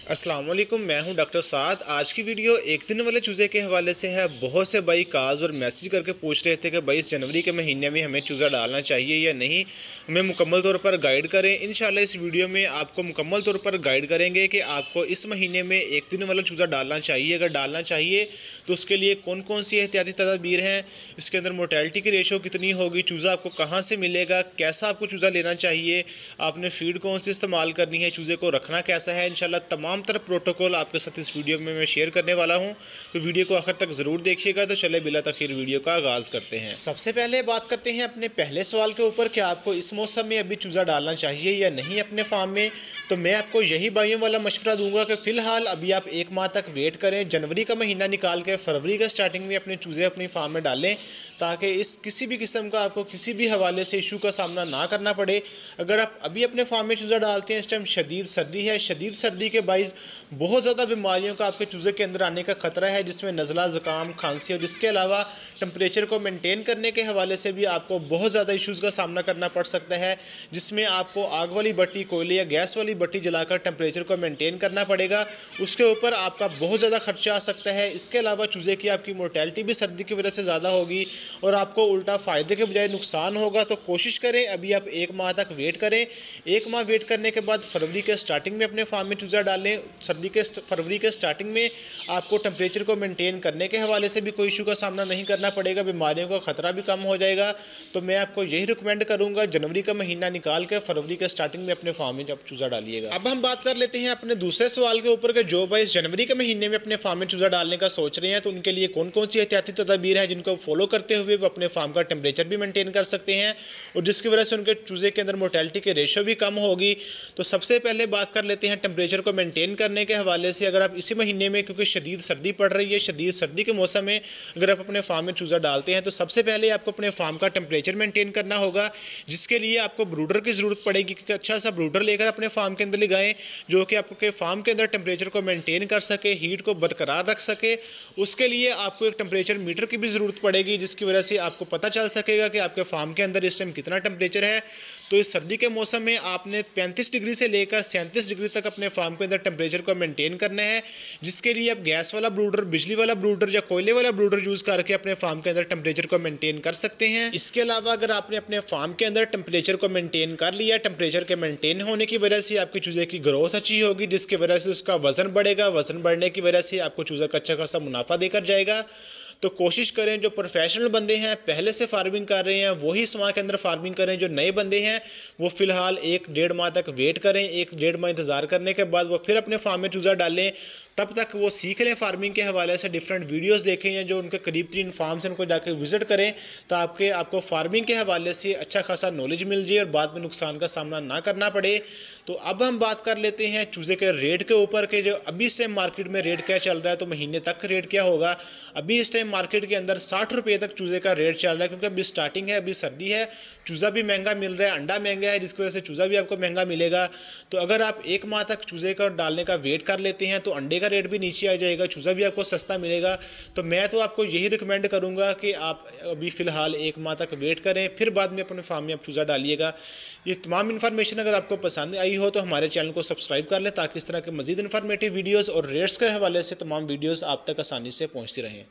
अस्सलाम वालेकुम, मैं हूं डॉक्टर साद। आज की वीडियो एक दिन वाले चूज़े के हवाले से है। बहुत से भाई कॉल्स और मैसेज करके पूछ रहे थे कि भाई इस जनवरी के महीने में हमें चूज़ा डालना चाहिए या नहीं, हमें मुकम्मल तौर पर गाइड करें। इंशाल्लाह इस वीडियो में आपको मुकम्मल तौर पर गाइड करेंगे कि आपको इस महीने में एक दिन वाला चूज़ा डालना चाहिए। अगर डालना चाहिए तो उसके लिए कौन कौन सी एहतियाती तदाबीर हैं, इसके अंदर मोर्टेलिटी की रेशो कितनी होगी, चूज़ा आपको कहाँ से मिलेगा, कैसा आपको चूज़ा लेना चाहिए, आपने फीड कौन सी इस्तेमाल करनी है, चूज़े को रखना कैसा है। इंशाल्लाह तमाम तरह प्रोटोकॉल आपके साथ इस वीडियो में मैं शेयर करने वाला हूं, तो वीडियो को आखिर तक ज़रूर देखिएगा। तो चले बिला तखीर वीडियो का आगाज़ करते हैं। सबसे पहले बात करते हैं अपने पहले सवाल के ऊपर कि आपको इस मौसम में अभी चूज़ा डालना चाहिए या नहीं अपने फार्म में। तो मैं आपको यही भाइयों वाला मशवरा दूंगा कि फ़िलहाल अभी आप एक माह तक वेट करें, जनवरी का महीना निकाल के फरवरी का स्टार्टिंग में अपने चूज़े अपनी फार्म में डालें, ताकि इस किसी भी किस्म का आपको किसी भी हवाले से इशू का सामना ना करना पड़े। अगर आप अभी अपने फार्म में चूज़ा डालते हैं, इस टाइम शदीद सर्दी है, शदीद सर्दी के बाइस बहुत ज़्यादा बीमारियों का आपके चूज़े के अंदर आने का ख़तरा है, जिसमें नज़ला, ज़ुकाम, खांसी और इसके अलावा टेम्परेचर को मेंटेन करने के हवाले से भी आपको बहुत ज़्यादा इश्यूज़ का सामना करना पड़ सकता है, जिसमें आपको आग वाली भट्टी, कोयले या गैस वाली भट्टी जलाकर टेम्परेचर को मेंटेन करना पड़ेगा। उसके ऊपर आपका बहुत ज़्यादा खर्चा आ सकता है। इसके अलावा चूज़े की आपकी मोर्टेलिटी भी सर्दी की वजह से ज़्यादा होगी और आपको उल्टा फ़ायदे के बजाय नुकसान होगा। तो कोशिश करें अभी आप एक माह तक वेट करें। एक माह वेट करने के बाद फरवरी के स्टार्टिंग में अपने फार्म में चूज़ा डालें। फरवरी के स्टार्टिंग में आपको टेम्परेचर को मेंटेन करने के हवाले से भी कोई इशू का सामना नहीं करना पड़ेगा, बीमारियों का ख़तरा भी कम हो जाएगा। तो मैं आपको यही रिकमेंड करूँगा, जनवरी का महीना निकाल के फरवरी के स्टार्टिंग में अपने फार्म में जब चूज़ा डालिएगा। अब हम बात कर लेते हैं अपने दूसरे सवाल के ऊपर कि जो भाई जनवरी के महीने में अपने फार्म में चूज़ा डालने का सोच रहे हैं, तो उनके लिए कौन कौन सी एहतियाती तदाबीर है जिनको फॉलो करते हुए वो अपने फार्म का टेम्परेचर भी मेंटेन कर सकते हैं और जिसकी वजह से उनके चूज़े के अंदर मोर्टेलिटी के रेशो भी कम होगी। तो सबसे पहले बात कर लेते हैं टेम्परेचर को मेंटेन करने के हवाले से। अगर आप इसी महीने में, क्योंकि शदीद सर्दी पड़ रही है, शदीद सर्दी के मौसम में अगर आप अपने फार्म में चूज़ा डालते हैं, तो सबसे पहले आपको अपने फार्म का टेम्परेचर मेंटेन करना होगा, जिसके लिए आपको ब्रूडर की ज़रूरत पड़ेगी कि अच्छा सा ब्रूडर लेकर अपने फार्म के अंदर लगाएं, जो कि आपके फार्म के अंदर टेम्परेचर को मेंटेन कर सके, हीट को बरकरार रख सके। उसके लिए आपको एक टेम्परेचर मीटर की भी ज़रूरत पड़ेगी, जिसकी वजह से आपको पता चल सकेगा कि आपके फार्म के अंदर इस टाइम कितना टेम्परेचर है। तो इस सर्दी के मौसम में आपने 35 डिग्री से लेकर 37 डिग्री तक अपने फार्म के अंदर टेम्परेचर को मेंटेन करना है, जिसके लिए आप गैस वाला ब्रूडर, बिजली वाला ब्रूडर या कोयले वाला ब्रूडर यूज़ करके अपने फार्म के अंदर टेम्परेचर को मेंटेन कर सकते हैं। इसके अलावा अगर आपने अपने फार्म के अंदर टेम्परेचर को मेंटेन कर लिया, टेम्परेचर के मेंटेन होने की वजह से आपके चूज़े की ग्रोथ अच्छी होगी, जिसकी वजह से उसका वजन बढ़ेगा। वजन बढ़ने की वजह से आपको चूज़ा का अच्छा खासा मुनाफा देकर जाएगा। तो कोशिश करें, जो प्रोफेशनल बंदे हैं, पहले से फार्मिंग कर रहे हैं, वही इस माह के अंदर फार्मिंग करें। जो नए बंदे हैं वो फ़िलहाल 1-1.5 माह तक वेट करें। 1-1.5 माह इंतज़ार करने के बाद वो फिर अपने फार्म में चूज़ा डालें। तब तक वो सीख लें फार्मिंग के हवाले से, डिफरेंट वीडियोस देखें या जो उनके करीब तरीन फार्म्स हैं उनको जाकर विज़िट करें, तो आपको फार्मिंग के हवाले से अच्छा खासा नॉलेज मिल जाए और बाद में नुकसान का सामना ना करना पड़े। तो अब हम बात कर लेते हैं चूज़े के रेट के ऊपर के जो अभी से मार्केट में रेट क्या चल रहा है, तो महीने तक रेट क्या होगा। अभी इस टाइम मार्केट के अंदर 60 रुपये तक चूज़े का रेट चल रहा है, क्योंकि अभी स्टार्टिंग है, अभी सर्दी है, चूज़ा भी महंगा मिल रहा है, अंडा महंगा है, जिसकी वजह से चूज़ा भी आपको महंगा मिलेगा। तो अगर आप एक माह तक चूज़े का डालने का वेट कर लेते हैं तो अंडे का रेट भी नीचे आ जाएगा, चूज़ा भी आपको सस्ता मिलेगा। तो मैं तो आपको यही रिकमेंड करूँगा कि आप अभी फ़िलहाल एक माह तक वेट करें, फिर बाद में अपने फार्म में आप चूज़ा डालिएगा। ये तमाम इन्फॉर्मेशन अगर आपको पसंद आई हो तो हमारे चैनल को सब्सक्राइब कर लें, ताकि इस तरह के मज़ीद इन्फॉर्मेटिव वीडियोज़ और रेट्स के हवाले से तमाम वीडियोज़ आप तक आसानी से पहुँचती रहें।